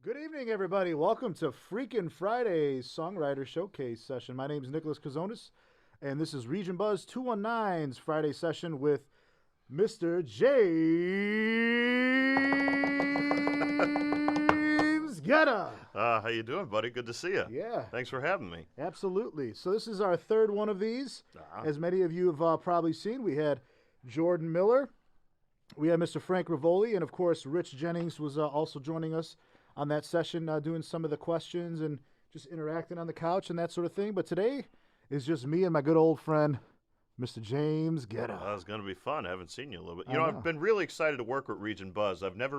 Good evening, everybody. Welcome to Freakin Friday's Songwriter Showcase session. My name is Nicholas Kazonis, and this is RegionBuzz219's Friday session with Mr. James Gedda. How you doing, buddy? Good to see you. Yeah. Thanks for having me. Absolutely. So this is our third one of these. As many of you have probably seen, we had Jordan Miller, we had Mr. Frank Rivoli, and of course, Rich Jennings was also joining us on that session, doing some of the questions and just interacting on the couch and that sort of thing. But today is just me and my good old friend, Mr. James Gedda. It's going to be fun. I haven't seen you a little bit. I've been really excited to work with Region Buzz. I've never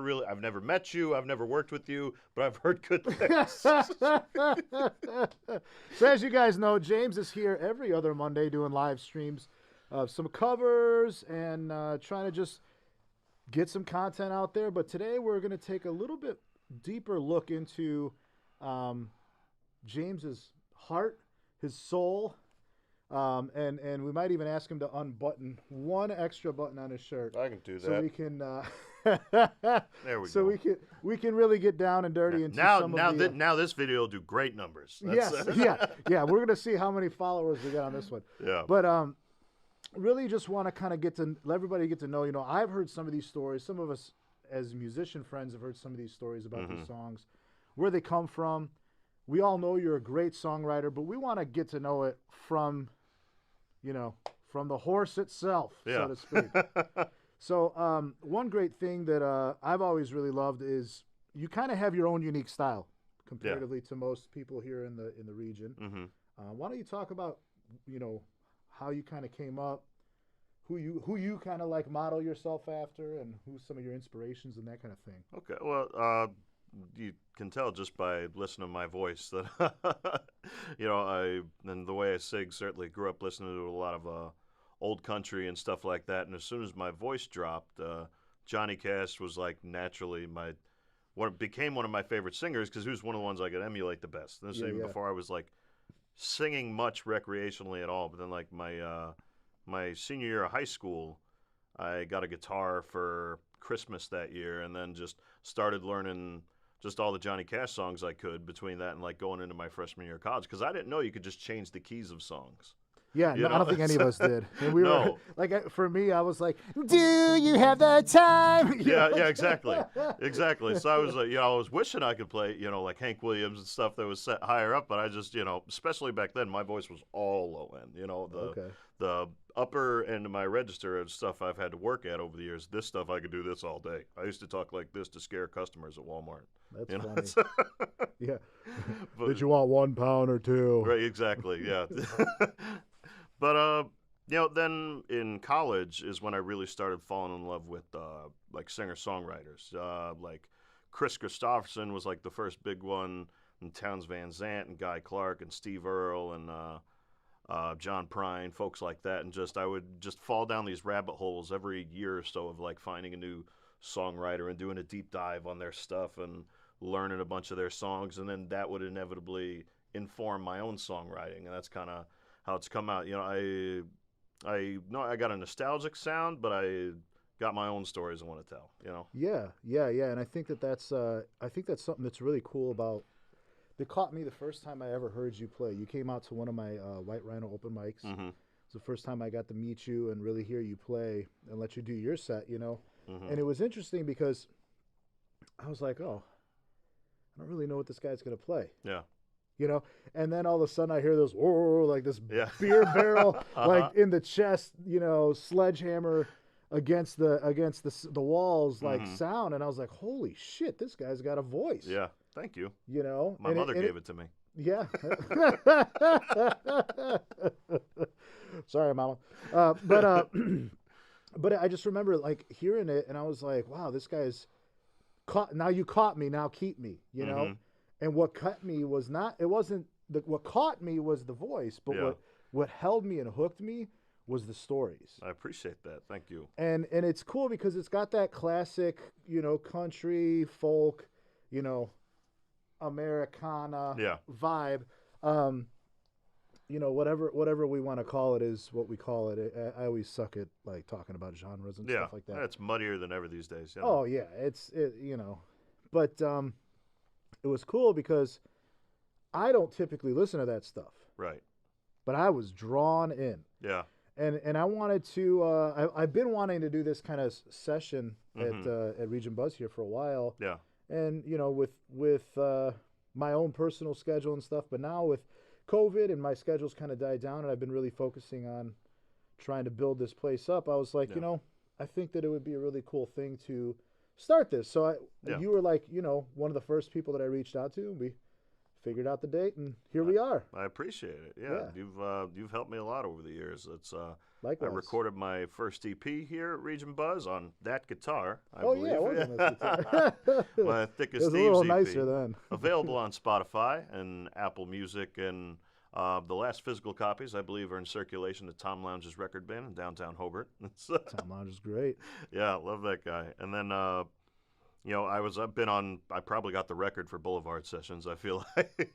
met you. I've never worked with you, but I've heard good things. So as you guys know, James is here every other Monday doing live streams of some covers and trying to just get some content out there. But today we're going to take a little bit deeper look into James's heart, his soul, and we might even ask him to unbutton one extra button on his shirt. I can do that. So we can. There we so go. we can really get down and dirty into some of the. Now this video will do great numbers. Yes, yeah. We're gonna see how many followers we get on this one. Yeah. But really just want to kind of let everybody get to know. You know, I've heard some of these stories. Some of us, as musician friends, have heard some of these stories about these songs, where they come from. We all know you're a great songwriter, but we want to get to know it from, from the horse itself, so to speak. So one great thing that I've always really loved is you kind of have your own unique style comparatively to most people here in the region. Why don't you talk about, how you kind of came up, who you kind of like model yourself after, and who's some of your inspirations and that kind of thing. Okay, well, you can tell just by listening to my voice that, and the way I sing, certainly grew up listening to a lot of old country and stuff like that. And as soon as my voice dropped, Johnny Cash was like naturally became one of my favorite singers because he was one of the ones I could emulate the best. And this even before I was like singing much recreationally at all. But then like my senior year of high school, I got a guitar for Christmas that year, and then just started learning just all the Johnny Cash songs I could between that and like going into my freshman year of college, because I didn't know you could just change the keys of songs. Yeah, I don't think any of us did. And we were like, for me, I was like, "Do you have the time?" Yeah, exactly. So I was like, I was wishing I could play, like Hank Williams and stuff that was set higher up, but I just, especially back then, my voice was all low end. The upper end of my register and stuff I've had to work at over the years. This stuff I could do this all day. I used to talk like this to scare customers at Walmart. That's funny. Yeah. But, did you want 1 pound or 2? Right, exactly. Yeah. But then in college is when I really started falling in love with like singer-songwriters. Like Chris Christopherson was like the first big one, and Townes Van Zandt and Guy Clark and Steve Earle and John Prine, folks like that. And I would just fall down these rabbit holes every year or so of like finding a new songwriter and doing a deep dive on their stuff and learning a bunch of their songs. And then that would inevitably inform my own songwriting. And that's kind of how it's come out. I know I got a nostalgic sound, but I got my own stories I want to tell. Yeah, and I think that's something that's really cool about. That caught me the first time I ever heard you play. You came out to one of my White Rhino open mics. It's the first time I got to meet you and really hear you play and let you do your set. And it was interesting because I was like, oh, I don't really know what this guy's gonna play. Yeah. And then all of a sudden I hear this, like this beer barrel, like in the chest, sledgehammer against the walls, like sound. And I was like, holy shit, this guy's got a voice. Yeah. Thank you. My mother gave it to me. Yeah. Sorry, Mama. But I just remember like hearing it and I was like, wow, this guy's caught. Now you caught me, now keep me, And what caught me was what caught me was the voice, but what held me and hooked me was the stories. I appreciate that. Thank you. And it's cool because it's got that classic, country, folk, Americana vibe. Whatever we want to call it is what we call it. I always suck at like talking about genres and stuff like that. It's muddier than ever these days. Oh yeah, but it was cool because I don't typically listen to that stuff, Right. but I was drawn in. Yeah. And I wanted to. I've been wanting to do this kind of session Mm-hmm. at Region Buzz here for a while, Yeah. and with my own personal schedule and stuff. But now with COVID and my schedule's kind of died down, and I've been really focusing on trying to build this place up. I was like, Yeah. I think that it would be a really cool thing to start this. So Yeah. you were like, one of the first people that I reached out to, and we figured out the date, and here we are. I appreciate it. Yeah. You've helped me a lot over the years. It's I Likewise. recorded my first EP here at Region Buzz on that guitar. I Oh believe. yeah, it was on this guitar. My Thick as It was a Thieves little EP. nicer then. Available on Spotify and Apple Music, and the last physical copies, I believe, are in circulation at Tom Lounge's Record Bin in downtown Hobart. Tom Lounge is great. Yeah, love that guy. And then, I probably got the record for Boulevard Sessions. I feel like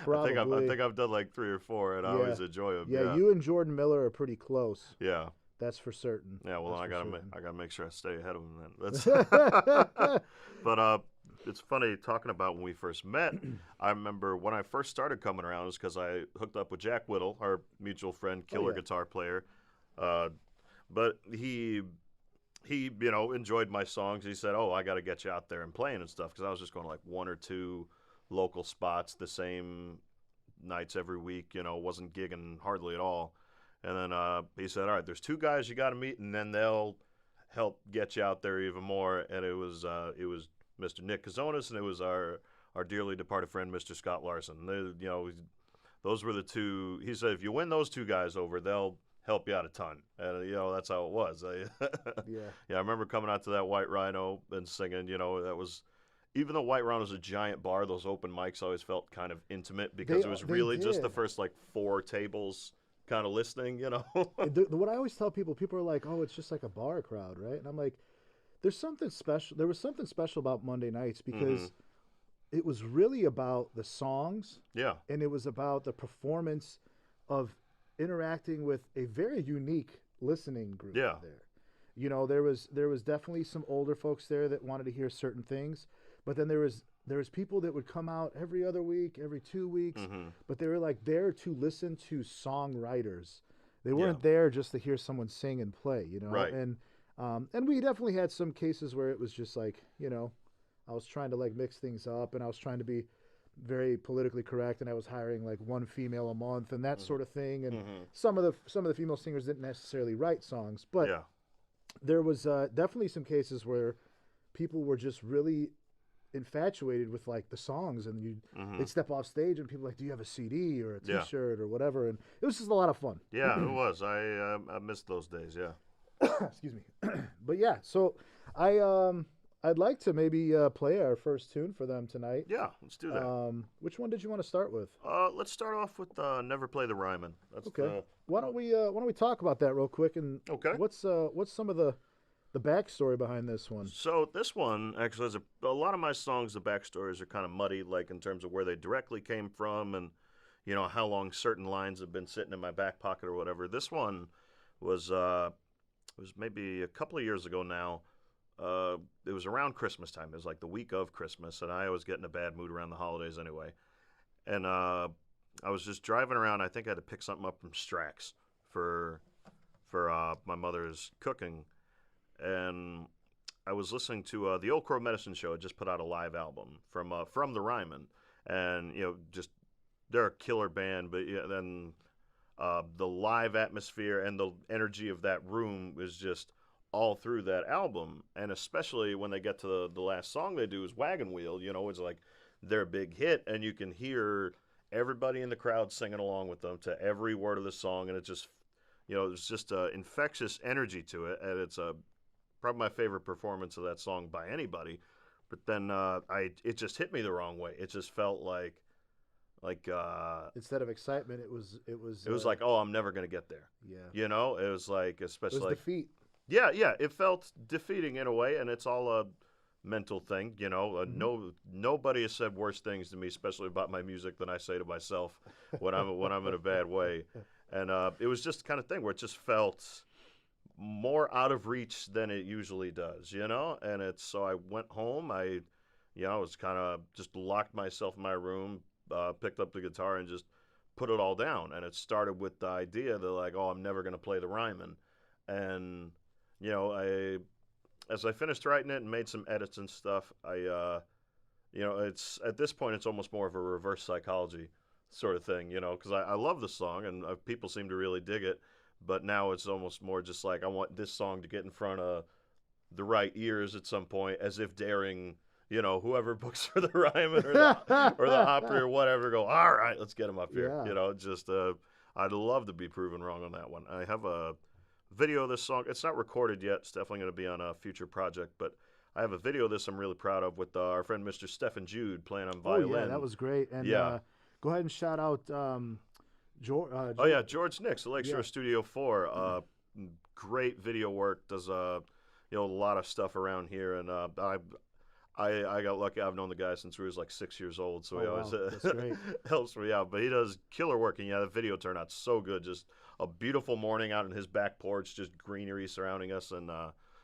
Probably. I think I've done like 3 or 4, and I always enjoy them. Yeah, you and Jordan Miller are pretty close. Yeah. That's for certain. Yeah, well, That's I gotta make sure I stay ahead of them then. That's but it's funny talking about when we first met. I remember when I first started coming around was because I hooked up with Jack Whittle, our mutual friend, killer guitar player. But he enjoyed my songs. He said, "Oh, I got to get you out there and playing and stuff," because I was just going to like 1 or 2 local spots the same nights every week. Wasn't gigging hardly at all. And then he said, "All right, there's 2 guys you got to meet, and then they'll help get you out there even more." And it was Mr. Nick Kazonis, and it was our dearly departed friend, Mr. Scott Larson. Those were the 2. He said, if you win those 2 guys over, they'll help you out a ton. And that's how it was. Yeah. Yeah, I remember coming out to that White Rhino and singing. That was. Even though White Rhino was a giant bar, those open mics always felt kind of intimate because it was really just the first like 4 tables kind of listening, What I always tell people are like, "Oh, it's just like a bar crowd, right?" And I'm like, there's something special. There was something special about Monday nights because it was really about the songs. Yeah. And it was about the performance of interacting with a very unique listening group Yeah. there. There was definitely some older folks there that wanted to hear certain things, but then there was people that would come out every other week, every 2 weeks, but they were like there to listen to songwriters. They weren't there just to hear someone sing and play, Right. And we definitely had some cases where it was just like, I was trying to like mix things up, and I was trying to be very politically correct, and I was hiring like 1 female a month and that sort of thing. And some of the female singers didn't necessarily write songs, but Yeah. there was definitely some cases where people were just really infatuated with like the songs, and they'd step off stage and people were like, "Do you have a CD or a T-shirt or whatever?" And it was just a lot of fun. Yeah, it was. I missed those days. Yeah. Excuse me. But yeah, so I'd like to maybe play our first tune for them tonight. Yeah, let's do that. Which one did you want to start with? Let's start off with "Never Play the Ryman." That's Okay. Why don't we talk about that real quick? And Okay. what's some of the backstory behind this one? So this one actually has a lot of my songs. The backstories are kind of muddy, like in terms of where they directly came from, and how long certain lines have been sitting in my back pocket or whatever. This one was maybe a couple of years ago now. It was around Christmas time. It was like the week of Christmas, and I always get in a bad mood around the holidays anyway. And I was just driving around. I think I had to pick something up from Strax for my mother's cooking. And I was listening to the Old Crow Medicine Show. Had just put out a live album from the Ryman, and just they're a killer band. But then the live atmosphere and the energy of that room was just all through that album, and especially when they get to the last song they do is Wagon Wheel. It's like their big hit, and you can hear everybody in the crowd singing along with them to every word of the song, and it just there's just an infectious energy to it, and it's probably my favorite performance of that song by anybody. But then it just hit me the wrong way. It just felt like Instead of excitement, it was like, oh, I'm never gonna get there. Yeah. It was like, especially it was like defeat. Yeah, it felt defeating in a way, and it's all a mental thing. Nobody has said worse things to me, especially about my music, than I say to myself when I'm in a bad way. And it was just the kind of thing where it just felt more out of reach than it usually does, And so I went home. I You know, it's kind of just locked myself in my room, picked up the guitar, and just put it all down. And it started with the idea that, like, oh, I'm never going to play the Ryman. And, you know, as I finished writing it and made some edits and stuff, you know, it's at this point, it's almost more of a reverse psychology sort of thing, you know, because I love the song and people seem to really dig it. But now it's almost more just like I want this song to get in front of the right ears at some point, as if daring, you know, whoever books for the Ryman or the Opry or whatever, go, all right, let's get him up here. Yeah. You know, just I'd love to be proven wrong on that one. I have a video of this song. It's not recorded yet. It's definitely going to be on a future project, but I have a video of this I'm really proud of with our friend Mr. Stephen Jude playing on violin. Oh, yeah, that was great. And Yeah. go ahead and shout out George. Oh, yeah, George Nix, the Lakeshore Studio 4. Great video work, does you know, a lot of stuff around here. And I got lucky. I've known the guy since we was like 6 years old, so he always That's great. helps me out. But he does killer work, and yeah, the video turned out so good. Just a beautiful morning out in his back porch, just greenery surrounding us, and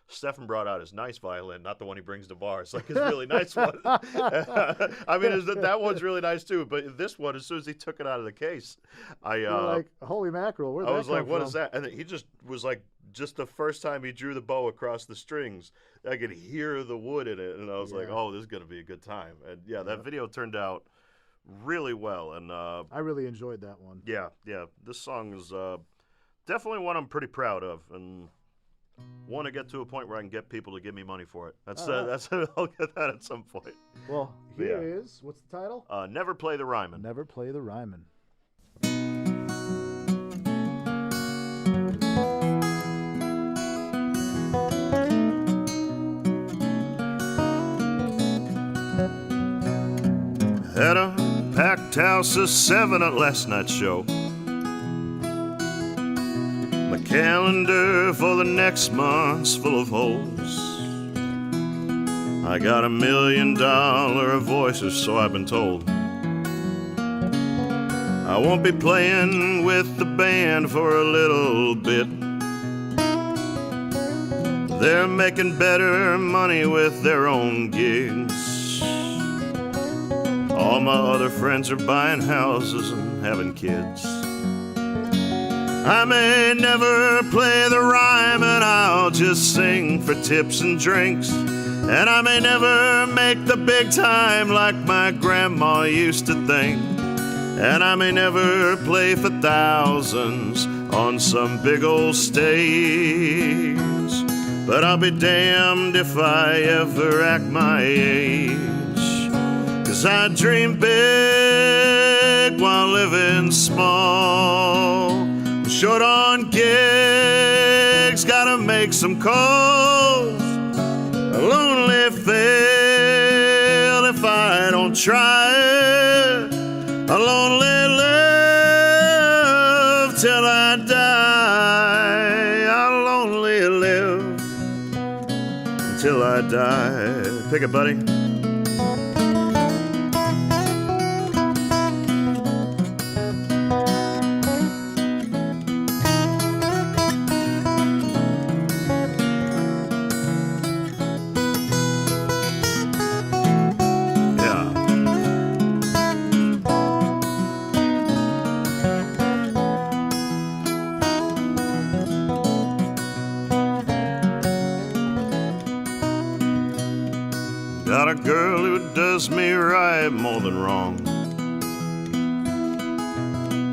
Stefan brought out his nice violin, not the one he brings to bars, like his really nice one. I mean, that one's really nice too, but this one, as soon as he took it out of the case, You're like, holy mackerel, where'd I that was like, come what from? is that? And he just was like, just the first time he drew the bow across the strings, I could hear the wood in it, and I was like, oh, this is going to be a good time. And yeah, that video turned out really well, and I really enjoyed that one. yeah, this song is definitely one I'm pretty proud of, and want to get to a point where I can get people to give me money for it. That's I'll get that at some point. Well, here is, what's the title? Never Play the Ryman. Never Play the Ryman. Had a packed house of 7 at last night's show. My calendar for the next month's full of holes. I got $1 million of voices, so I've been told. I won't be playing with the band for a little bit. They're making better money with their own gigs. All my other friends are buying houses and having kids. I may never play the Ryman, I'll just sing for tips and drinks. And I may never make the big time like my grandma used to think. And I may never play for thousands on some big old stage. But I'll be damned if I ever act my age. 'Cause I dream big while living small. Short on gigs, gotta make some calls. A lonely fail if I don't try it. A lonely live till I die. I'll only live till I die. Pick it, buddy. Got a girl who does me right more than wrong.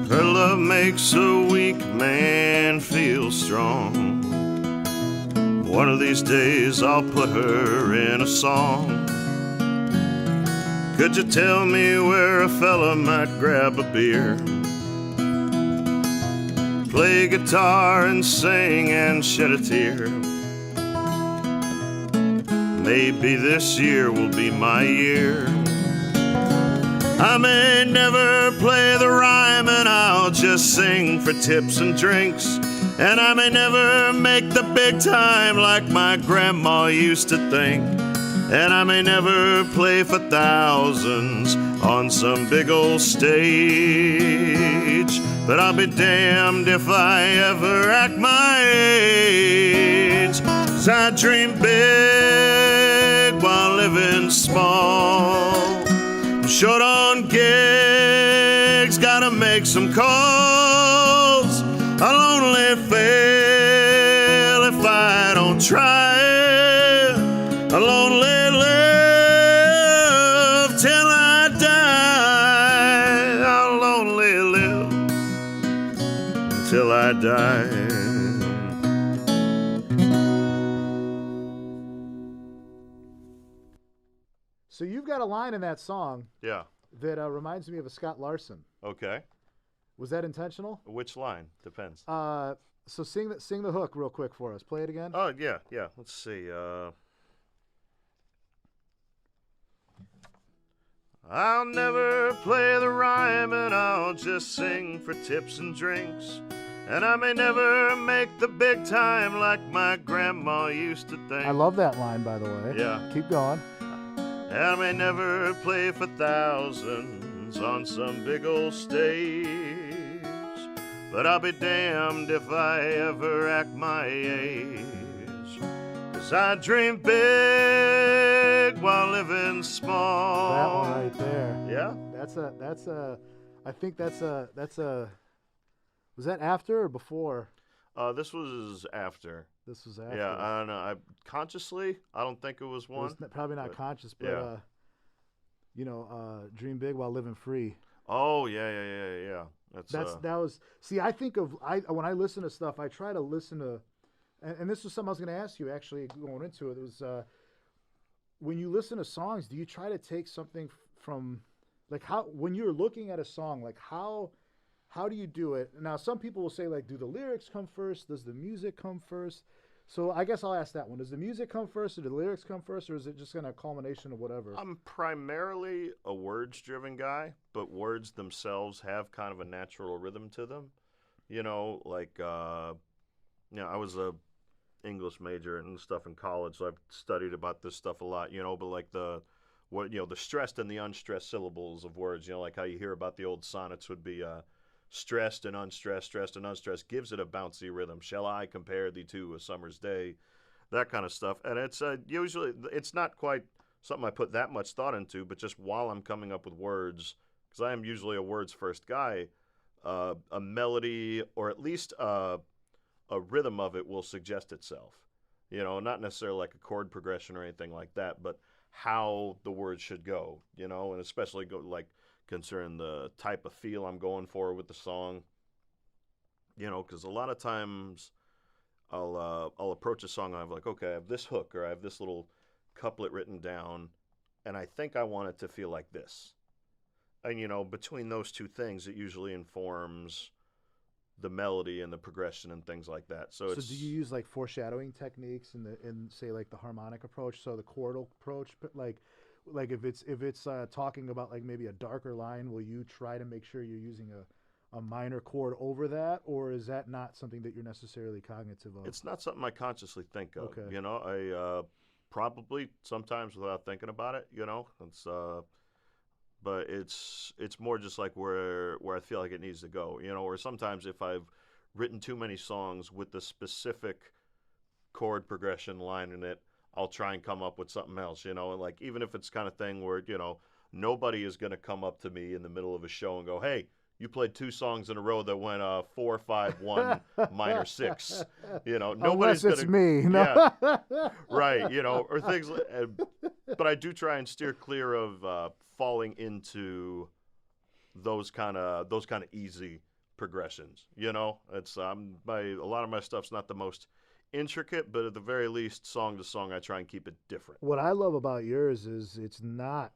Her love makes a weak man feel strong. One of these days I'll put her in a song. Could you tell me where a fella might grab a beer? Play guitar and sing and shed a tear. Maybe this year will be my year. I may never play the Ryman, I'll just sing for tips and drinks. And I may never make the big time like my grandma used to think. And I may never play for thousands on some big old stage. But I'll be damned if I ever act my age. 'Cause I dream big while living living small. I'm short on gigs, gotta make some calls. I'll only fail if I don't try it. I'll only live till I die. I'll only live till I die. So you've got a line in that song Yeah. that reminds me of a Scott Larson. Okay. Was that intentional? Which line? Depends. So sing the hook real quick for us. Play it again. Oh, yeah. Let's see. I'll never play the rhyme, and I'll just sing for tips and drinks. And I may never make the big time like my grandma used to think. I love that line, by the way. Yeah. Keep going. And I may never play for thousands on some big old stage, but I'll be damned if I ever act my age. 'Cause I dream big while living small. That one right there. Yeah? I think that's a, was that after or before? This was after. This was after. Yeah, I don't know. I don't think it was one. It was probably not conscious, but, yeah. dream big while living free. Oh, yeah. See, I think of, when I listen to stuff, I try to listen to, and this was something I was going to ask you actually going into it. It was, when you listen to songs, do you try to take something from, like when you're looking at a song, like how do you do it? Now, some people will say, like, do the lyrics come first? Does the music come first? So I guess I'll ask that one. Does the music come first, or do the lyrics come first, or is it just kind of a culmination of whatever? I'm primarily a words-driven guy, but words themselves have kind of a natural rhythm to them. You know, like, I was a English major and stuff in college, so I've studied about this stuff a lot, but like the stressed and the unstressed syllables of words, like how you hear about the old sonnets would be, stressed and unstressed, gives it a bouncy rhythm. Shall I compare thee to a summer's day? That kind of stuff. And it's usually, it's not quite something I put that much thought into, but just while I'm coming up with words, because I am usually a words first guy, a melody or at least a rhythm of it will suggest itself. Not necessarily like a chord progression or anything like that, but how the words should go, and especially concerning the type of feel I'm going for with the song, because a lot of times I'll approach a song and I'm like, okay, I have this hook or I have this little couplet written down, and I think I want it to feel like this. And, between those two things, it usually informs the melody and the progression and things like that. So do you use like foreshadowing techniques in say like the harmonic approach, so the chordal approach, but like if it's talking about like maybe a darker line, will you try to make sure you're using a minor chord over that, or is that not something that you're necessarily cognitive of? It's not something I consciously think of. Okay. I probably sometimes without thinking about it. It's but it's more just like where I feel like it needs to go. Or sometimes if I've written too many songs with the specific chord progression line in it, I'll try and come up with something else, and like even if it's kind of thing where, nobody is going to come up to me in the middle of a show and go, hey, you played 2 songs in a row that went 4-5-1 minor 6. Nobody's Unless it's gonna, me. No. Yeah, right, or things but I do try and steer clear of falling into those kind of easy progressions. It's a lot of my stuff's not the most intricate, but at the very least, song to song, I try and keep it different. What I love about yours is it's not.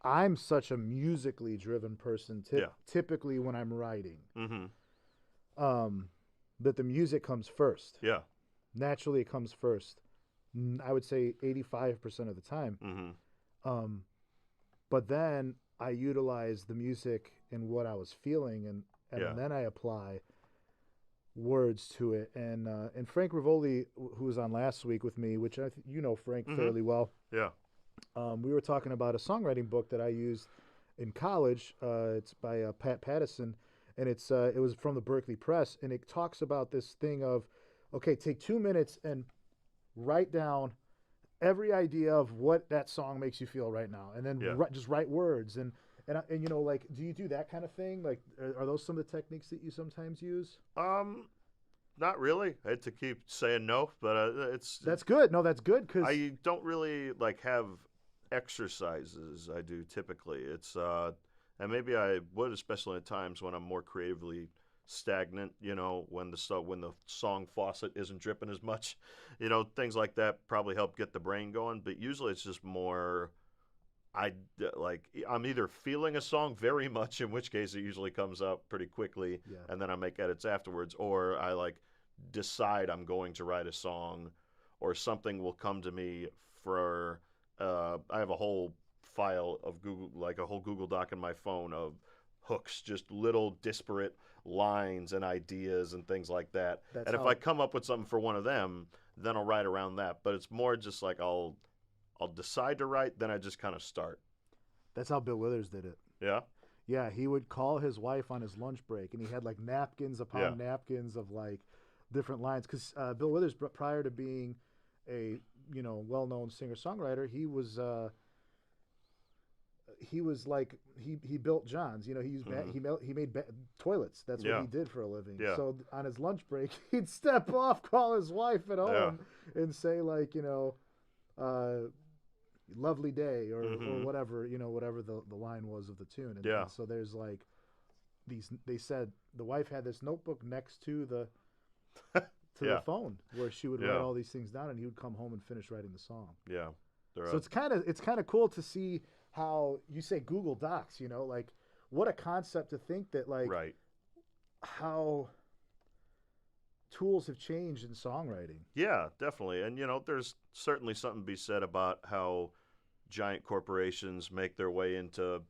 I'm such a musically driven person. Typically, when I'm writing, that the music comes first. Yeah, naturally, it comes first. I would say 85% of the time. But then I utilize the music and what I was feeling, and then I apply words to it. And Frank Rivoli, who was on last week with me, which Frank fairly well. Yeah. We were talking about a songwriting book that I used in college. It's by Pat Pattison, and it was from the Berkeley Press, and it talks about this thing of, okay, take 2 minutes and write down every idea of what that song makes you feel right now, and then Yeah. just write words and you know, like, do you do that kind of thing? Like, are those some of the techniques that you sometimes use? Not really. I hate to keep saying no, but That's good. No, that's good because I don't really like have exercises. I do typically. It's and maybe I would, especially at times when I'm more creatively stagnant. You know, when the song faucet isn't dripping as much. You know, things like that probably help get the brain going. But usually it's just more. I'm either feeling a song very much, in which case it usually comes out pretty quickly, Yeah. and then I make edits afterwards, or I like decide I'm going to write a song, or something will come to me for. I have a whole file of Google, like a whole Google Doc in my phone of hooks, just little disparate lines and ideas and things like that. That's And if how- I come up with something for one of them, then I'll write around that. But it's more just like I'll decide to write, then I just kind of start. that's how Bill Withers did it. Yeah? Yeah, he would call his wife on his lunch break, and he had like napkins upon napkins of like different lines. Because Bill Withers, prior to being a well-known singer-songwriter, he was like he built Johns. You know, he made toilets. That's what he did for a living. Yeah. So on his lunch break, he'd step off, call his wife at home, and say like, lovely day or whatever, whatever the line was of the tune. And so there's like they said the wife had this notebook next to the the phone where she would write all these things down, and he would come home and finish writing the song. Yeah. So it's kind of cool to see how you say Google Docs, like what a concept to think that like how tools have changed in songwriting. Yeah, definitely. And there's certainly something to be said about how giant corporations make their way into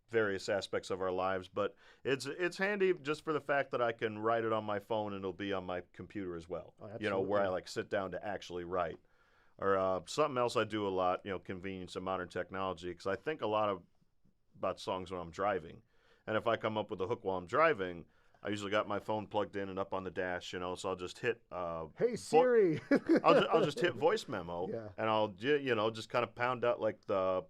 various aspects of our lives, but it's handy just for the fact that I can write it on my phone and it'll be on my computer as well. Oh, where I like sit down to actually write. Or something else I do a lot, convenience of modern technology, because I think a lot about songs when I'm driving. And if I come up with a hook while I'm driving, I usually got my phone plugged in and up on the dash, so I'll just hit hey Siri. I'll just hit voice memo, and I'll just kind of pound out like the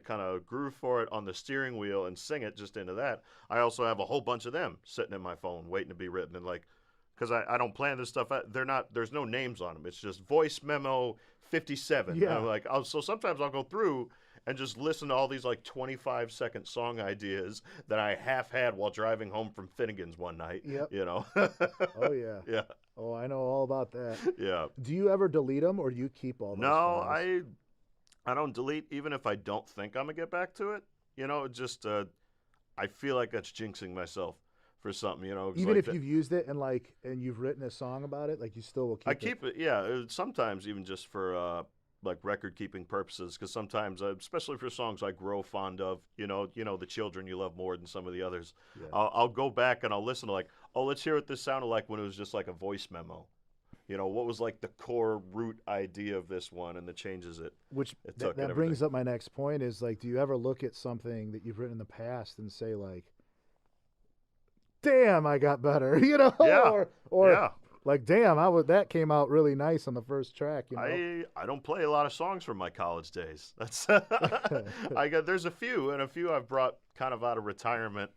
kind of groove for it on the steering wheel and sing it just into that. I also have a whole bunch of them sitting in my phone waiting to be written, and like, because I don't plan this stuff out. There's no names on them. It's just voice memo 57. Yeah. And I'm like, so sometimes I'll go through and just listen to all these like 25-second song ideas that I half had while driving home from Finnegan's one night. Yep. Oh yeah. Yeah. Oh, I know all about that. Yeah. Do you ever delete them, or do you keep all those No, files? I don't delete, even if I don't think I'm gonna get back to it. Just I feel like that's jinxing myself for something. Even like if you've used it and you've written a song about it, like you still will keep it. I keep it. Yeah, sometimes even just for like record keeping purposes, because sometimes, especially for songs I grow fond of, the children you love more than some of the others. Yeah. I'll go back and I'll listen to like, oh, let's hear what this sounded like when it was just like a voice memo. What was like the core root idea of this one and the changes it took. That brings up my next point is like, do you ever look at something that you've written in the past and say like, damn, I got better, Yeah. or yeah. like, damn, that came out really nice on the first track. I don't play a lot of songs from my college days. That's there's a few I've brought kind of out of retirement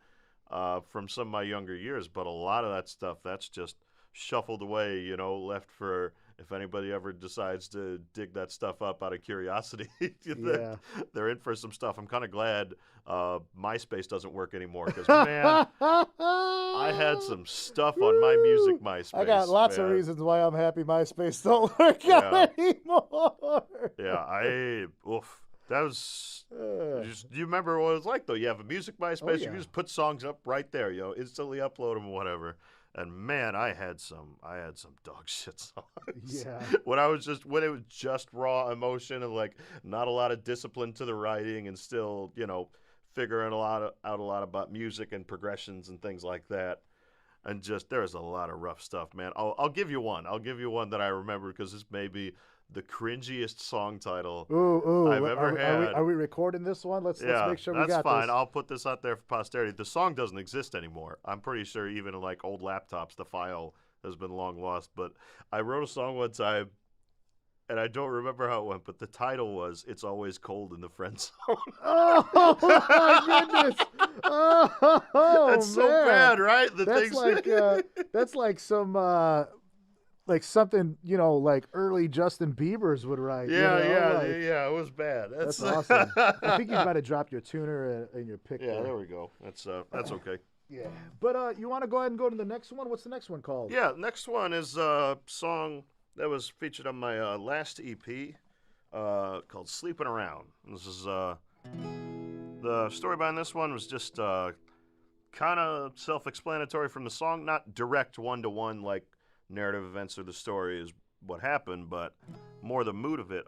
from some of my younger years, but a lot of that stuff that's just shuffled away, left for if anybody ever decides to dig that stuff up out of curiosity. They're in for some stuff. I'm kind of glad MySpace doesn't work anymore, because man, I had some stuff on my music MySpace. I got lots of reasons why I'm happy MySpace don't work out anymore. Yeah, that was. Do you remember what it was like though? You have a music MySpace. You can just put songs up right there. Instantly upload them or whatever. And man, I had some dog shit songs. Yeah. when it was just raw emotion and like not a lot of discipline to the writing, and still, figuring out a lot about music and progressions and things like that. And just there's a lot of rough stuff, man. I'll give you one. I'll give you one that I remember, because this may be the cringiest song title I've ever had. Are we recording this one? Let's make sure we got this. That's fine. I'll put this out there for posterity. The song doesn't exist anymore. I'm pretty sure even in like old laptops, the file has been long lost. But I wrote a song one time, and I don't remember how it went, but the title was "It's Always Cold in the Friend Zone." Oh my goodness! Oh, that's so man. bad, right? That's like some like something like early Justin Bieber's would write. Yeah. It was bad. That's awesome. I think you might have dropped your tuner in your pick. Yeah, there we go. That's okay. Yeah, but you want to go ahead and go to the next one? What's the next one called? Yeah, next one is a song that was featured on my last EP called "Sleeping Around." This is the story behind this one was just kind of self-explanatory from the song, not direct one-to-one like narrative events or the story is what happened, but more the mood of it.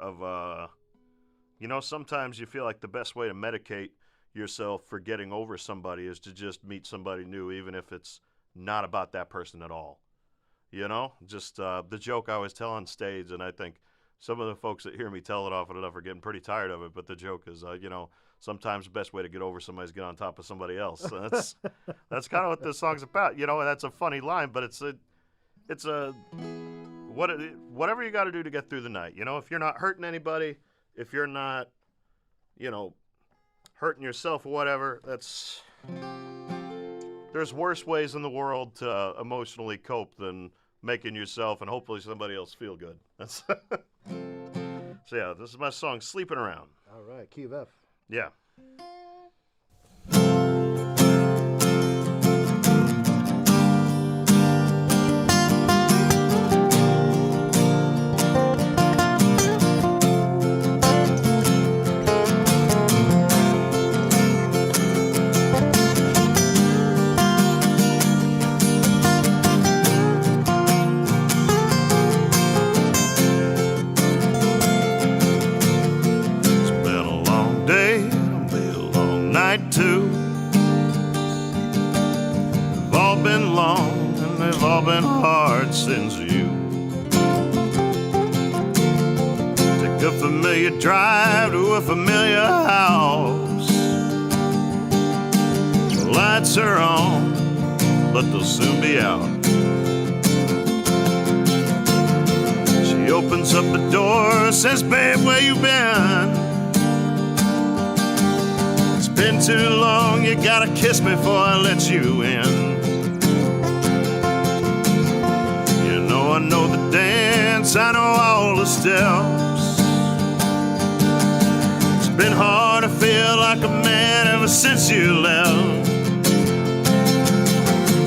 Sometimes you feel like the best way to medicate yourself for getting over somebody is to just meet somebody new, even if it's not about that person at all. Just the joke I always tell on stage, and I think some of the folks that hear me tell it often enough are getting pretty tired of it, but the joke is, sometimes the best way to get over somebody is get on top of somebody else. So that's kind of what this song's about, and that's a funny line, but it's whatever you got to do to get through the night. If you're not hurting anybody, if you're not, hurting yourself or whatever, there's worse ways in the world to emotionally cope than making yourself and hopefully somebody else feel good. So yeah, this is my song, "Sleeping Around." All right, key of F. Yeah. Too. They've all been long and they've all been hard since you took a familiar drive to a familiar house. The lights are on, but they'll soon be out. She opens up the door, says, "Babe, where you been? Been too long, you gotta kiss me before I let you in. I know the dance, I know all the steps. It's been hard to feel like a man ever since you left.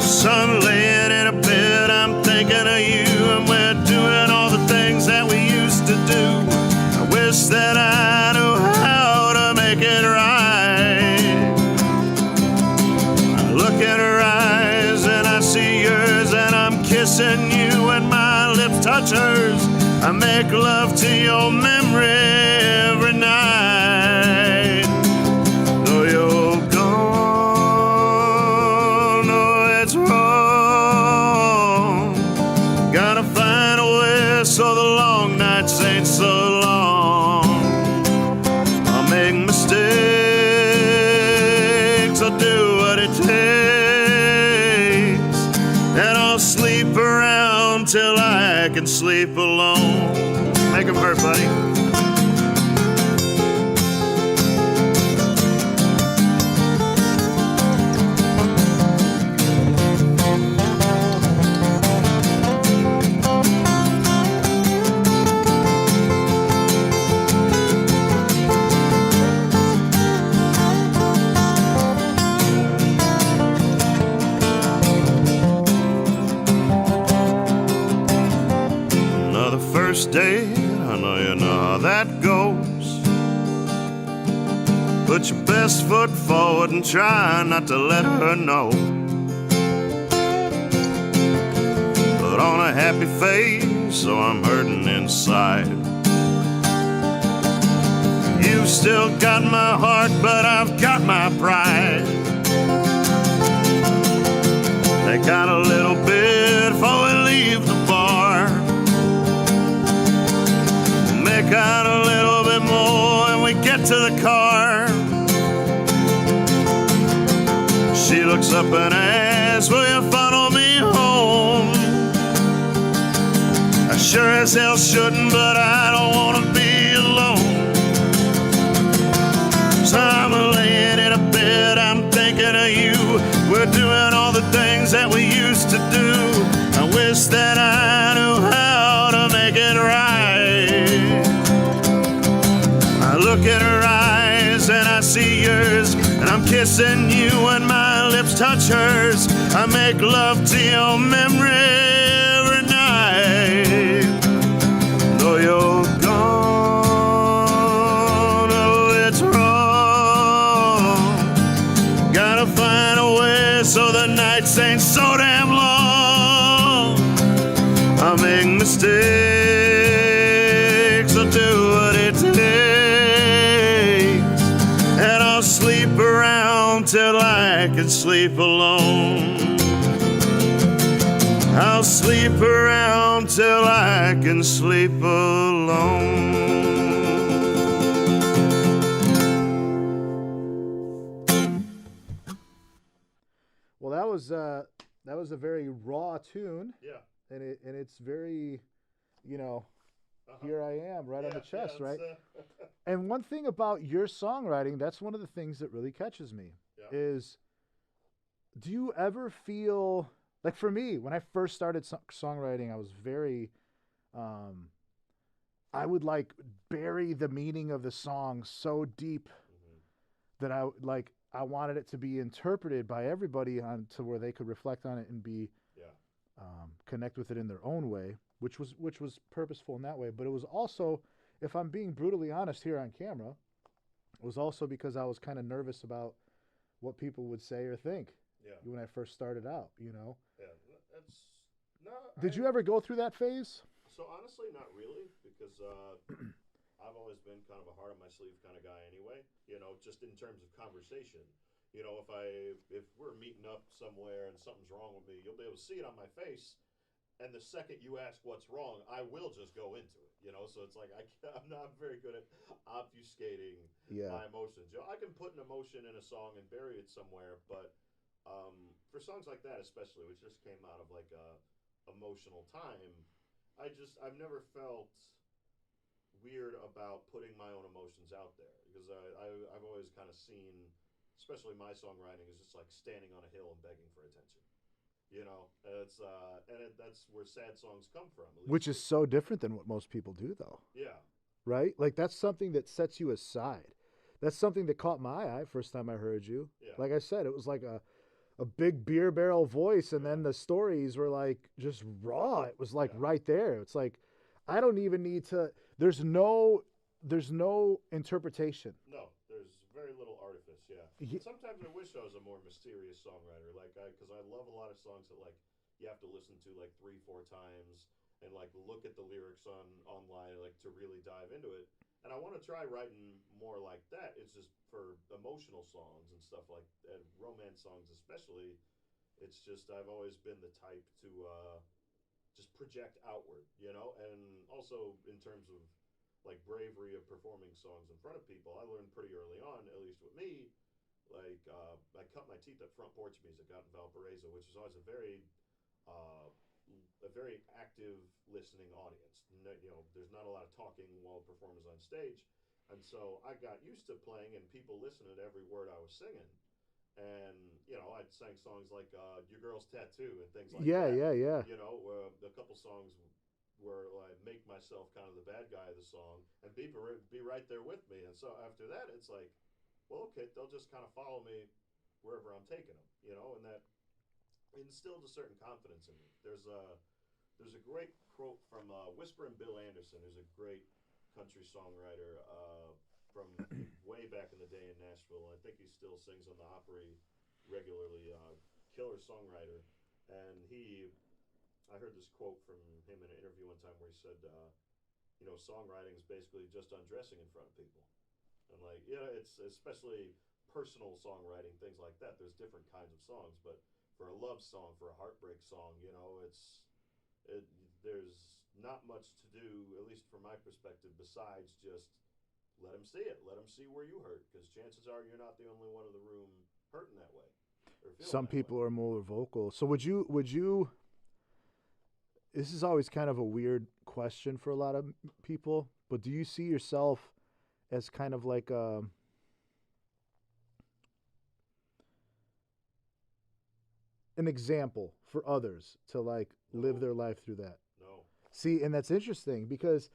Sun laying in a bed, I'm thinking of you, and we're doing all the things that we used to do. I wish that I knew how to make it right. In her eyes and I see yours, and I'm kissing you and my lips touch hers. I make love to your memory every night. Though you're gone, no, it's wrong. Gotta find a way so the long nights ain't so long. I'll make mistakes, I'll do what it takes. Sleep around till I can sleep alone. Make 'em hurt, buddy. First date, I know you know how that goes. Put your best foot forward and try not to let her know. Put on a happy face, so I'm hurting inside. You've still got my heart, but I've got my pride. Take out a little bit before we leave the bar. Make out a little bit more and we get to the car. She looks up and asks, "Will you follow me home?" I sure as hell shouldn't, but I don't want to be alone. So I'm laying in a bed, I'm thinking of you. We're doing all the things that we used to do. I wish that I knew how to make it right. I look in her eyes and I see yours, and I'm kissing you when my lips touch hers. I make love to your memory every night. Though you're gone, oh, it's wrong. Gotta find a way so the nights ain't so damn long. I make mistakes, I'll do what it takes, and I'll sleep around till I can sleep alone. I'll sleep around till I can sleep alone. Well, that was a very raw tune. Yeah. And it's very, you know, here I am right on the chest, right? And one thing about your songwriting, that's one of the things that really catches me is, do you ever feel, like for me, when I first started songwriting, I was very, I would like bury the meaning of the song so deep that I wanted it to be interpreted by everybody on to where they could reflect on it and be, connect with it in their own way, which was purposeful in that way. But it was also, if I'm being brutally honest here on camera, it was also because I was kind of nervous about what people would say or think when I first started out, you know? Yeah, that's Did you ever go through that phase? So honestly, not really, because I've always been kind of a heart on my sleeve kind of guy anyway, you know, just in terms of conversation. You know, if we're meeting up somewhere and something's wrong with me, you'll be able to see it on my face. And the second you ask what's wrong, I will just go into it, you know? So it's like I'm not very good at obfuscating my emotions. You know, I can put an emotion in a song and bury it somewhere, but for songs like that especially, which just came out of like a emotional time, I've never felt weird about putting my own emotions out there, because I've always kind of seen, especially my songwriting, is just like standing on a hill and begging for attention. You know, that's where sad songs come from. Which is so different than what most people do, though. Yeah. Right? Like, that's something that sets you aside. That's something that caught my eye first time I heard you. Yeah. Like I said, it was like a big beer barrel voice, and then the stories were like just raw. It was like right there. It's like, I don't even need to, there's no interpretation. No, there's very little artifice, Sometimes I wish I was a more mysterious songwriter, because I love a lot of songs that like you have to listen to like 3-4 times and like look at the lyrics online like to really dive into it. And I want to try writing more like that. It's just for emotional songs and stuff like and romance songs especially. It's just I've always been the type to just project outward, you know, and also in terms of like bravery of performing songs in front of people, I learned pretty early on, at least with me. Like I cut my teeth at front porch music out in Valparaiso, which is always a very active listening audience. You know, there's not a lot of talking while a performer's on stage, and so I got used to playing and people listening to every word I was singing. And you know, I'd sang songs like "Your Girl's Tattoo" and things like that. Yeah. You know, a couple songs where I make myself kind of the bad guy of the song, and people be right there with me. And so after that, it's like, well, okay, they'll just kind of follow me wherever I'm taking them, you know, and that instilled a certain confidence in me. There's a great quote from Whisperin' Bill Anderson, who's a great country songwriter from way back in the day in Nashville. I think he still sings on the Opry regularly. Killer songwriter, and I heard this quote from him in an interview one time where he said, you know, songwriting is basically just undressing in front of people. And like, it's especially personal songwriting, things like that. There's different kinds of songs, but for a love song, for a heartbreak song, you know, there's not much to do, at least from my perspective, besides just let them see it. Let them see where you hurt, because chances are you're not the only one in the room hurting that way. Some people are more vocal. So would you, this is always kind of a weird question for a lot of people, but do you see yourself as kind of like an example for others to like live No. their life through that? No. See, and that's interesting because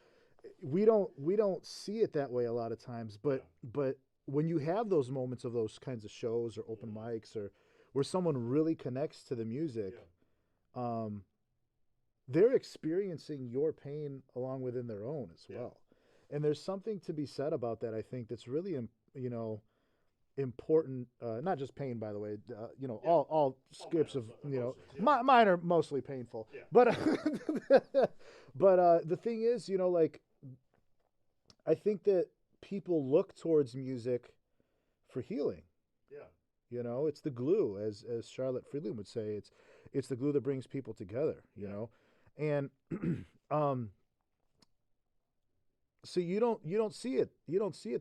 we don't see it that way a lot of times, but Yeah. but when you have those moments of those kinds of shows or open mics or where someone really connects to the music, Yeah. um, they're experiencing your pain along within their own as Yeah. well. And there's something to be said about that. I think that's really, you know, important. Not just pain, by the way. You know, Yeah. all skips of Emotions, yeah. mine are mostly painful. Yeah. But the thing is, you know, like I think that people look towards music for healing. Yeah. You know, it's the glue, as Charlotte Friedland would say. It's the glue that brings people together. You Yeah. know, and so you don't see it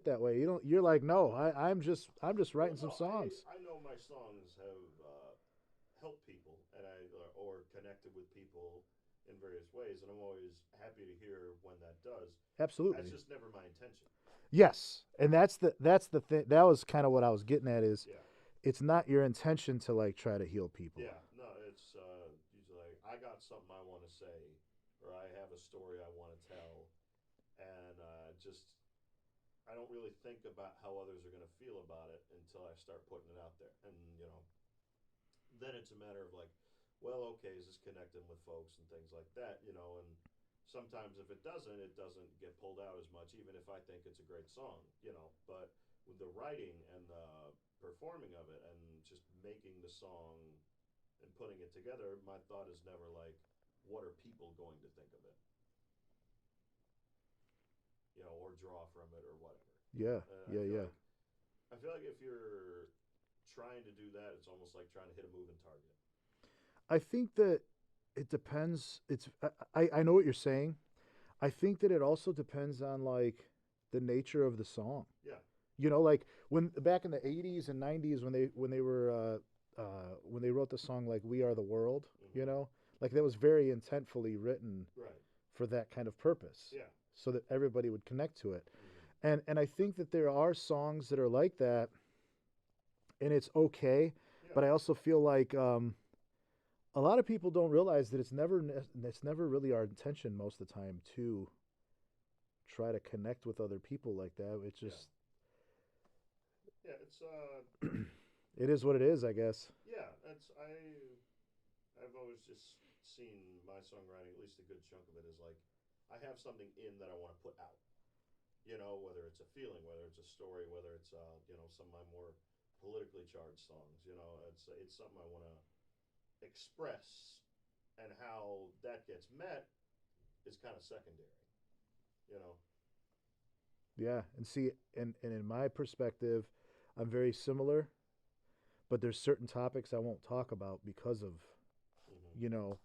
that way. You're like, no, I'm just writing some Well, no, songs. I know my songs have helped people, and or connected with people in various ways, and I'm always happy to hear when that does. Absolutely. That's just never my intention. Yes, and that's the thing. That was kind of what I was getting at. Is Yeah. it's not your intention to like try to heal people. Yeah. No, it's usually like I got something I want to say, or I have a story I want to tell, and just I don't really think about how others are going to feel about it until I start putting it out there, and then it's a matter of like, well, okay, is this connecting with folks and things like that, and sometimes if it doesn't get pulled out as much, even if I think it's a great song, but with the writing and the performing of it and just making the song and putting it together, my thought is never like, what are people going to think of it? Or draw from it or whatever. Yeah, yeah. I feel like if you're trying to do that, it's almost like trying to hit a moving target. I think that it depends. I know what you're saying. I think that it also depends on like the nature of the song. Yeah. You know, like when back in the '80s and '90s when they wrote the song like "We Are the World," Mhm. like that was very intentfully written Right. for that kind of purpose, Yeah. so that everybody would connect to it. Mhm. And I think that there are songs that are like that, and it's okay. Yeah. But I also feel like a lot of people don't realize that it's never really our intention most of the time to try to connect with other people like that. It's just Yeah, it's it is what it is, I guess. yeah, I've always just seen my songwriting, at least a good chunk of it is like I have something in that I want to put out. Whether it's a feeling, whether it's a story, whether it's some of my more politically charged songs, it's something I want to express, and how that gets met is kind of secondary. You know. Yeah, and see, and in my perspective, I'm very similar, but there's certain topics I won't talk about because of, Mm-hmm.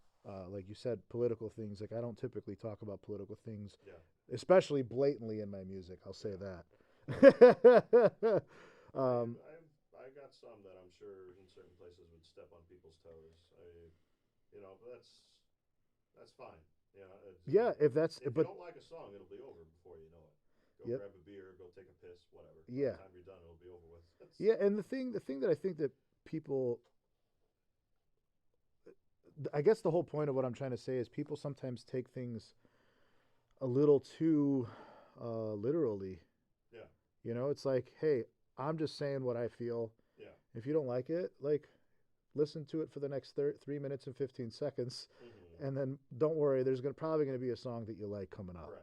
like you said, political things. Like I don't typically talk about political things, Yeah. especially blatantly in my music. I'll say Yeah. that. I got some that I'm sure in certain places would step on people's toes. But that's fine. Yeah, If you don't like a song, it'll be over before you know it. Go Yep. grab a beer, go take a piss, whatever. By Yeah. the time you're done, it'll be over with. Yeah, and the thing that I think that people, I guess the whole point of what I'm trying to say is people sometimes take things a little too literally. Yeah. It's like, hey, I'm just saying what I feel. Yeah. If you don't like it, like, listen to it for the next 3 minutes and 15 seconds, Mm-hmm. and then don't worry, there's probably going to be a song that you like coming up. Right.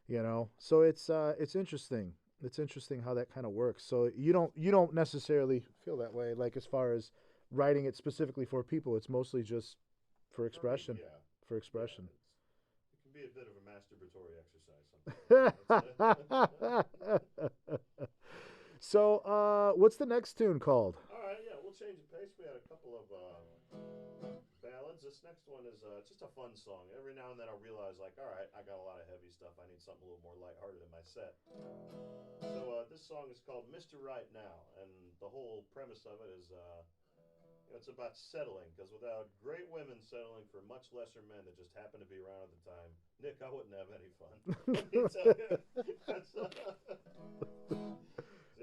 Yeah. So it's interesting. It's interesting how that kind of works. So you don't necessarily feel that way, like as far as writing it specifically for people. It's mostly just for expression. For me, yeah. For expression. Yeah, it can be a bit of a masturbatory exercise sometimes. So, what's the next tune called? All right, yeah, we'll change the pace. We had a couple of ballads. This next one is just a fun song. Every now and then I'll realize, like, all right, I got a lot of heavy stuff. I need something a little more lighthearted in my set. So this song is called Mr. Right Now, and the whole premise of it is It's about settling, because without great women settling for much lesser men that just happen to be around at the time, Nick, I wouldn't have any fun.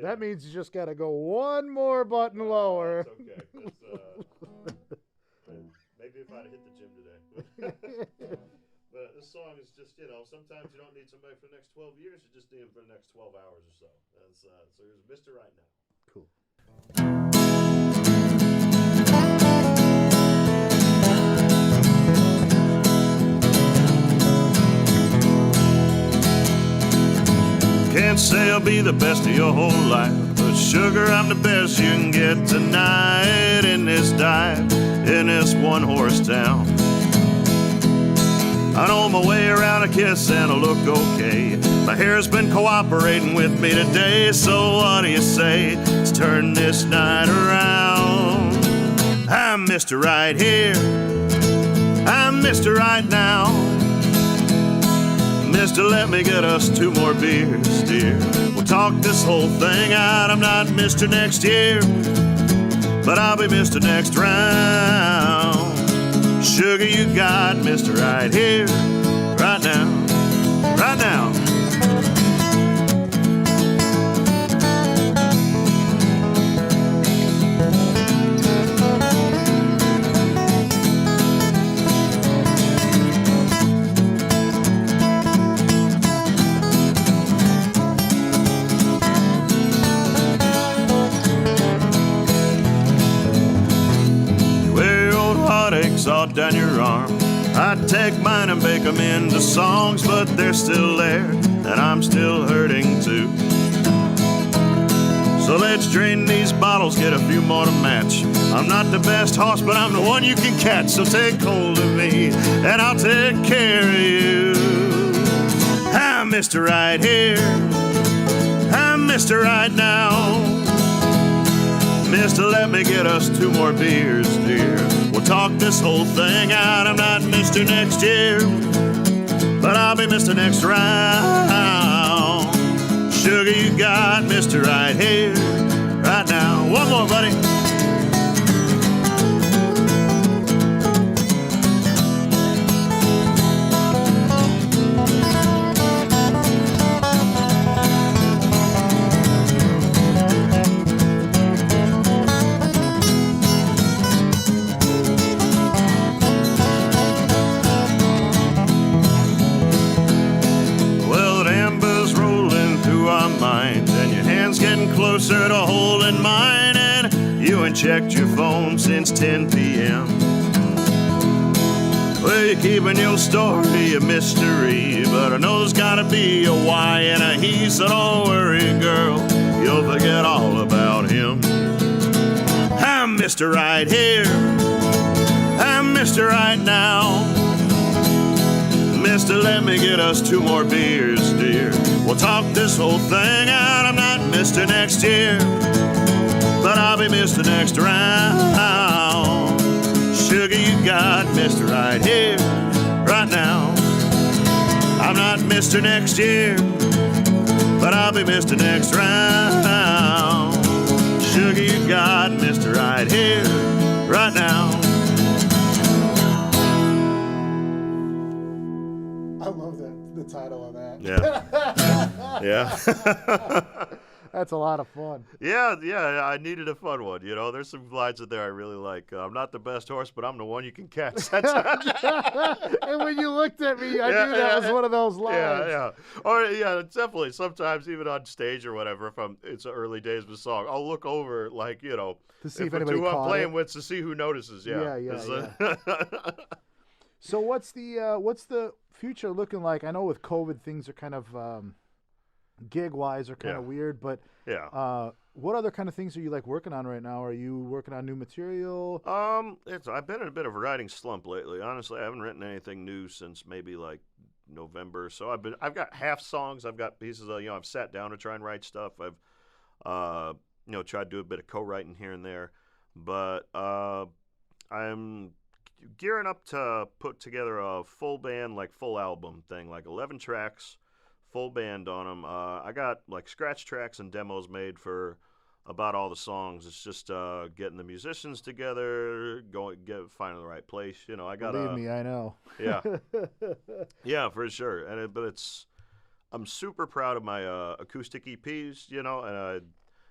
That means you just got to go one more button lower. That's okay. Maybe if I'd hit the gym today. But this song is just, sometimes you don't need somebody for the next 12 years. You just need them for the next 12 hours or so. So here's Mr. Right Now. Cool. Can't say I'll be the best of your whole life, but sugar, I'm the best you can get tonight in this dive, in this one-horse town. I know my way around a kiss and I look okay. My hair's been cooperating with me today, so what do you say? Let's turn this night around. I'm Mr. Right Here, I'm Mr. Right Now. Mister, let me get us 2 more beers, dear. We'll talk this whole thing out. I'm not Mr. Next Year, but I'll be Mr. Next Round. Sugar, you got Mr. Right Here, right now, right now. All down your arm. I'd take mine and bake them into songs, but they're still there, and I'm still hurting too. So let's drain these bottles, get a few more to match. I'm not the best horse, but I'm the one you can catch. So take hold of me, and I'll take care of you. I'm Mr. Right Here, I'm Mr. Right Now. Mister, let me get us 2 more beers, dear. We'll talk this whole thing out. I'm not Mr. Next Year, but I'll be Mr. Next Round. Sugar, you got Mr. Right Here, right now. One more, buddy. Closer to holding mine, and you ain't checked your phone since 10 p.m. Well, you're keeping your story a mystery, but I know there's gotta be a why and a he, so don't worry, girl, you'll forget all about him. I'm Mr. Right Here, I'm Mr. Right Now. Mister, let me get us 2 more beers, dear. We'll talk this whole thing out. I'm not Mr. Next Year, but I'll be Mr. Next Round. Sugar, you got Mr. Right Here, right now. I'm not Mr. Next Year, but I'll be Mr. Next Round. Sugar, you got Mr. Right Here, right now. I love the title of that. Yeah. Yeah. That's a lot of fun. Yeah, I needed a fun one. There's some lines in there I really like. I'm not the best horse, but I'm the one you can catch. And when you looked at me, I knew that was one of those lines. Yeah. Or definitely. Sometimes even on stage or whatever, if it's the early days of a song, I'll look over to see if anybody who I'm playing with to see who notices. Yeah. So what's the future looking like? I know with COVID things are kind of gig-wise are kind of weird, but what other kind of things are you working on right now? Are you working on new material? I've been in a bit of a writing slump lately. Honestly, I haven't written anything new since maybe November. So I've got half songs. I've got pieces of I've sat down to try and write stuff. I've tried to do a bit of co-writing here and there, but I'm gearing up to put together a full band, full album thing, 11 tracks, full band on them. I got scratch tracks and demos made for about all the songs. It's just getting the musicians together, finding the right place. You know, I got Believe me, I know. Yeah, yeah, for sure. But I'm super proud of my acoustic EPs. You know, and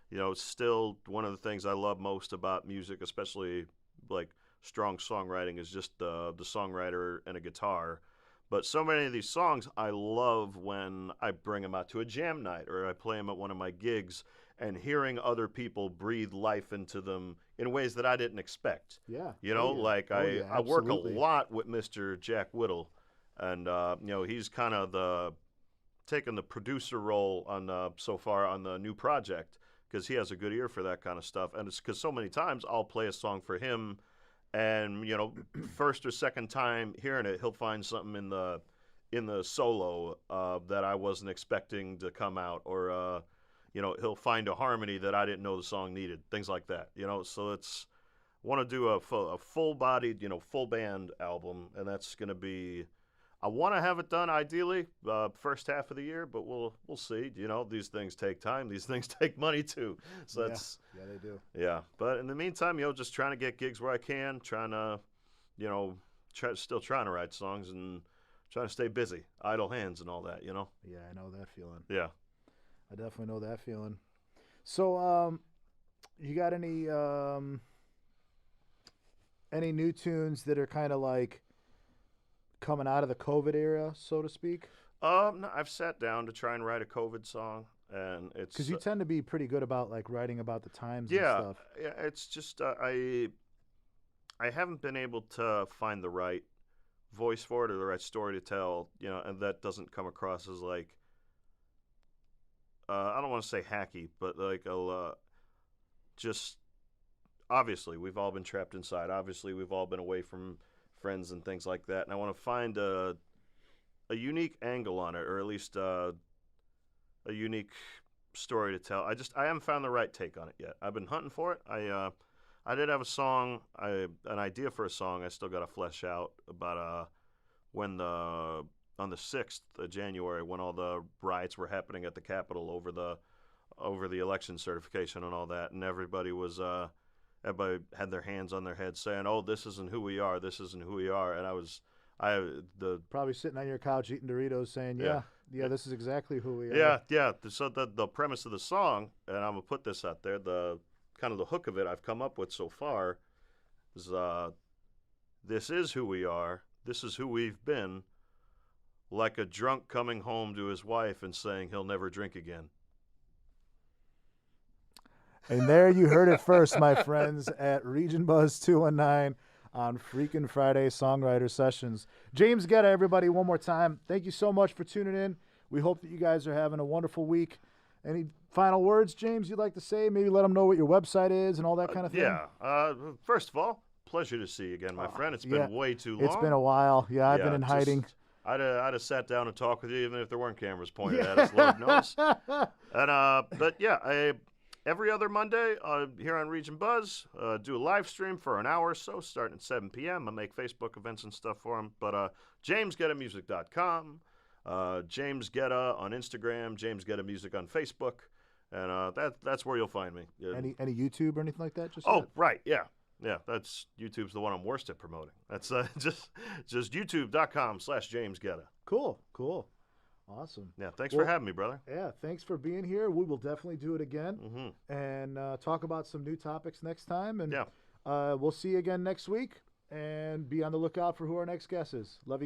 you know, still one of the things I love most about music, especially like strong songwriting, is just the songwriter and a guitar. But so many of these songs I love when I bring them out to a jam night or I play them at one of my gigs, and hearing other people breathe life into them in ways that I didn't expect. Yeah. You know, like I work a absolutely. lot with Mr. Jack Whittle, and you know, he's kind of taking the producer role on so far on the new project, because he has a good ear for that kind of stuff. And it's because so many times I'll play a song for him, and you know, first or second time hearing it, he'll find something in the solo that I wasn't expecting to come out, or you know, he'll find a harmony that I didn't know the song needed, things like that. You know, so it's want to do a full-bodied, you know, full band album, and that's going to be. I want to have it done ideally first half of the year, but we'll see. You know, these things take time. These things take money too. So that's yeah, they do. yeah. But in the meantime, you know, just trying to get gigs where I can, trying to, you know, still trying to write songs and trying to stay busy, idle hands and all that. You know. Yeah, I know that feeling. Yeah. I definitely know that feeling. So, you got any new tunes that are kind of like coming out of the COVID era, so to speak? No, I've sat down to try and write a COVID song, and it's because you tend to be pretty good about like writing about the times and yeah, stuff. yeah. It's just I haven't been able to find the right voice for it or the right story to tell, you know, and that doesn't come across as like I don't want to say hacky, but like just obviously we've all been trapped inside. Obviously we've all been away from friends and things like that, and I want to find a unique angle on it, or at least a unique story to tell. I haven't found the right take on it yet. I've been hunting for it. I did have a song, an idea for a song. I still got to flesh out about when on the 6th of January, when all the riots were happening at the Capitol over the election certification and all that, and everybody had their hands on their heads saying, "Oh, this isn't who we are. This isn't who we are." And probably sitting on your couch eating Doritos, saying, "Yeah, this is exactly who we are." Yeah. So the premise of the song, and I'm gonna put this out there, the kind of the hook of it I've come up with so far is, "This is who we are. This is who we've been. Like a drunk coming home to his wife and saying he'll never drink again." And there you heard it first, my friends, at RegionBuzz219 on Freakin' Friday Songwriter Sessions. James Gedda, everybody, one more time. Thank you so much for tuning in. We hope that you guys are having a wonderful week. Any final words, James, you'd like to say? Maybe let them know what your website is and all that kind of thing? Yeah. First of all, pleasure to see you again, my friend. It's been way too long. It's been a while. Yeah, I've been in hiding. I'd have sat down and talked with you even if there weren't cameras pointed at us, Lord knows. And but yeah, every other Monday here on Region Buzz, do a live stream for an hour or so, starting at 7 p.m. I make Facebook events and stuff for them. But JamesGeddaMusic.com, James Gedda on Instagram, James Gedda Music on Facebook, and that's where you'll find me. Any YouTube or anything like that? Right, yeah. Yeah, that's YouTube's the one I'm worst at promoting. That's just youtube.com/James Gedda. Cool. Awesome. Yeah, thanks for having me, brother. Yeah, thanks for being here. We will definitely do it again and talk about some new topics next time. And we'll see you again next week. And be on the lookout for who our next guest is. Love you.